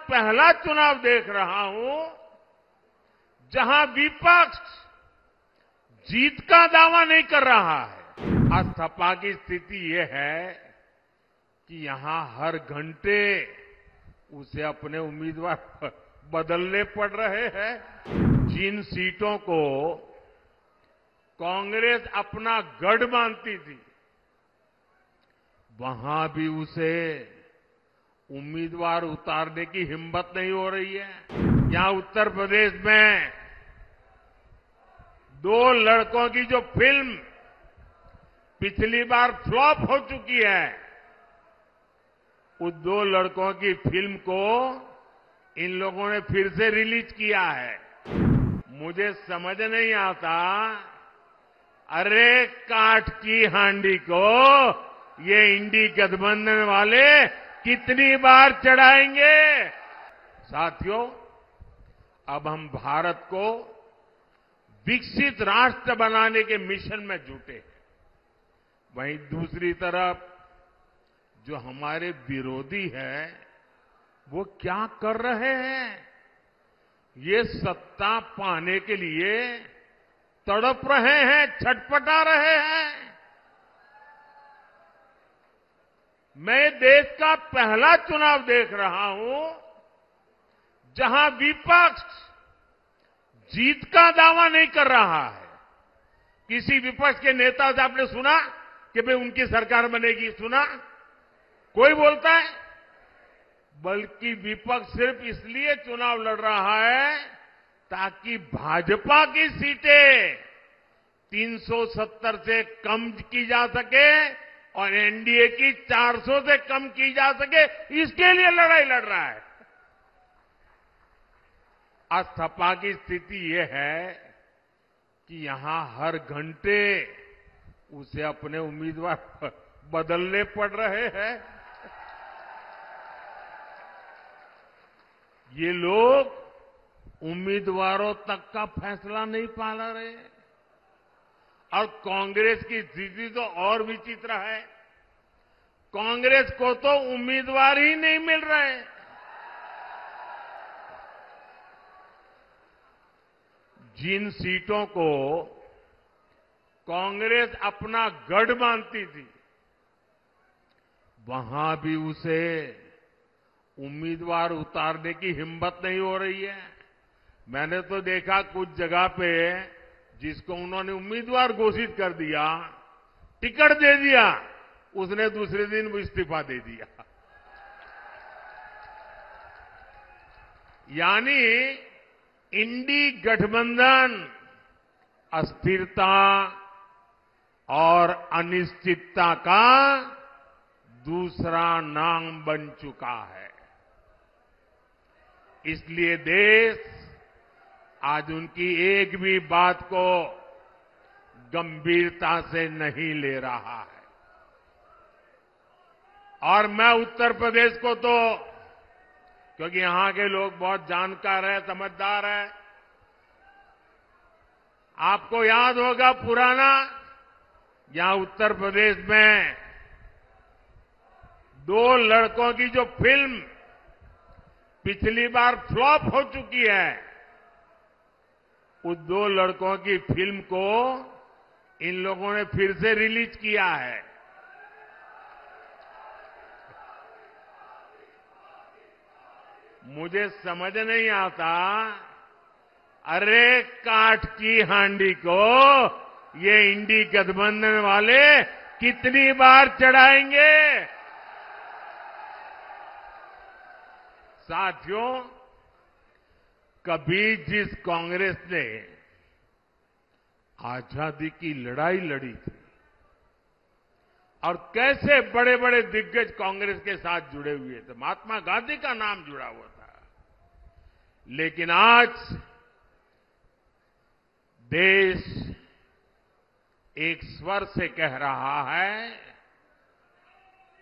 पहला चुनाव देख रहा हूं जहां विपक्ष जीत का दावा नहीं कर रहा है। आज सपा की स्थिति ये है कि यहां हर घंटे उसे अपने उम्मीदवार बदलने पड़ रहे हैं। जिन सीटों को कांग्रेस अपना गढ़ मानती थी, वहां भी उसे उम्मीदवार उतारने की हिम्मत नहीं हो रही है। यहां उत्तर प्रदेश में 2 लड़कों की जो फिल्म पिछली बार फ्लॉप हो चुकी है, उस 2 लड़कों की फिल्म को इन लोगों ने फिर से रिलीज किया है। मुझे समझ नहीं आता, अरे काठ की हांडी को ये इंडी गठबंधन वाले कितनी बार चढ़ाएंगे। साथियों, अब हम भारत को विकसित राष्ट्र बनाने के मिशन में जुटे हैं। वहीं दूसरी तरफ जो हमारे विरोधी हैं, वो क्या कर रहे हैं? ये सत्ता पाने के लिए तड़प रहे हैं, छटपटा रहे हैं। मैं देश का पहला चुनाव देख रहा हूं जहां विपक्ष जीत का दावा नहीं कर रहा है। किसी विपक्ष के नेता से आपने सुना कि भाई उनकी सरकार बनेगी? सुना? कोई बोलता है? बल्कि विपक्ष सिर्फ इसलिए चुनाव लड़ रहा है ताकि भाजपा की सीटें 370 से कम की जा सके और एनडीए की 400 से कम की जा सके, इसके लिए लड़ाई लड़ रहा है। आज सपा की स्थिति ये है कि यहां हर घंटे उसे अपने उम्मीदवार बदलने पड़ रहे हैं। ये लोग उम्मीदवारों तक का फैसला नहीं पा रहे। और कांग्रेस की स्थिति तो और विचित्र है। कांग्रेस को तो उम्मीदवार ही नहीं मिल रहे। जिन सीटों को कांग्रेस अपना गढ़ मानती थी, वहां भी उसे उम्मीदवार उतारने की हिम्मत नहीं हो रही है। मैंने तो देखा कुछ जगह पे जिसको उन्होंने उम्मीदवार घोषित कर दिया, टिकट दे दिया, उसने दूसरे दिन वो इस्तीफा दे दिया। यानी इंडी गठबंधन अस्थिरता और अनिश्चितता का दूसरा नाम बन चुका है। इसलिए देश आज उनकी एक भी बात को गंभीरता से नहीं ले रहा है। और मैं उत्तर प्रदेश को तो, क्योंकि यहां के लोग बहुत जानकार हैं, समझदार हैं, आपको याद होगा पुराना, यहां उत्तर प्रदेश में 2 लड़कों की जो फिल्म पिछली बार फ्लॉप हो चुकी है, उस 2 लड़कों की फिल्म को इन लोगों ने फिर से रिलीज किया है। मुझे समझ नहीं आता, अरे काठ की हांडी को ये इंडी गठबंधन वाले कितनी बार चढ़ाएंगे। साथियों, कभी जिस कांग्रेस ने आजादी की लड़ाई लड़ी थी और कैसे बड़े बड़े दिग्गज कांग्रेस के साथ जुड़े हुए थे, महात्मा गांधी का नाम जुड़ा हुआ था, लेकिन आज देश एक स्वर से कह रहा है,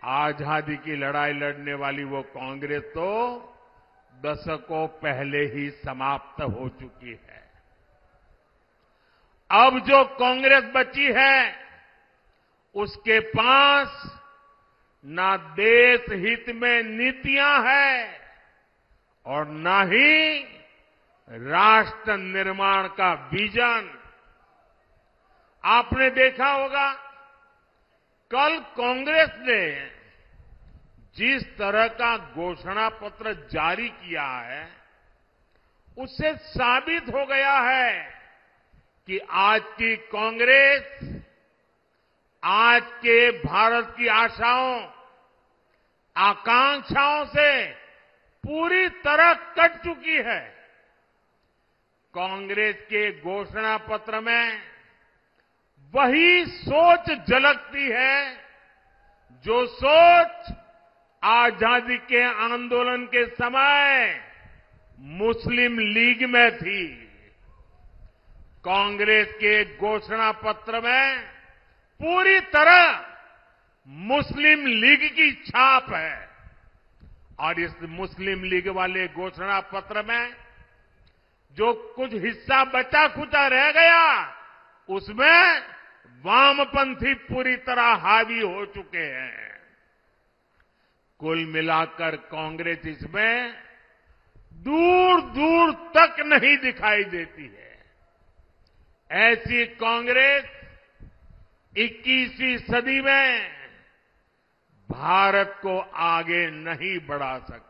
आजादी की लड़ाई लड़ने वाली वो कांग्रेस तो दशकों पहले ही समाप्त हो चुकी है। अब जो कांग्रेस बची है, उसके पास ना देश हित में नीतियां हैं, और न ही राष्ट्र निर्माण का विजन। आपने देखा होगा कल कांग्रेस ने जिस तरह का घोषणा पत्र जारी किया है, उससे साबित हो गया है कि आज की कांग्रेस आज के भारत की आशाओं, आकांक्षाओं से पूरी तरह कट चुकी है। कांग्रेस के घोषणा पत्र में वही सोच झलकती है जो सोच आजादी के आंदोलन के समय मुस्लिम लीग में थी। कांग्रेस के घोषणा पत्र में पूरी तरह मुस्लिम लीग की छाप है और इस मुस्लिम लीग वाले घोषणा पत्र में जो कुछ हिस्सा बचा खुचा रह गया, उसमें वामपंथी पूरी तरह हावी हो चुके हैं। कुल मिलाकर कांग्रेस इसमें दूर दूर तक नहीं दिखाई देती है। ऐसी कांग्रेस 21वीं सदी में भारत को आगे नहीं बढ़ा सकती।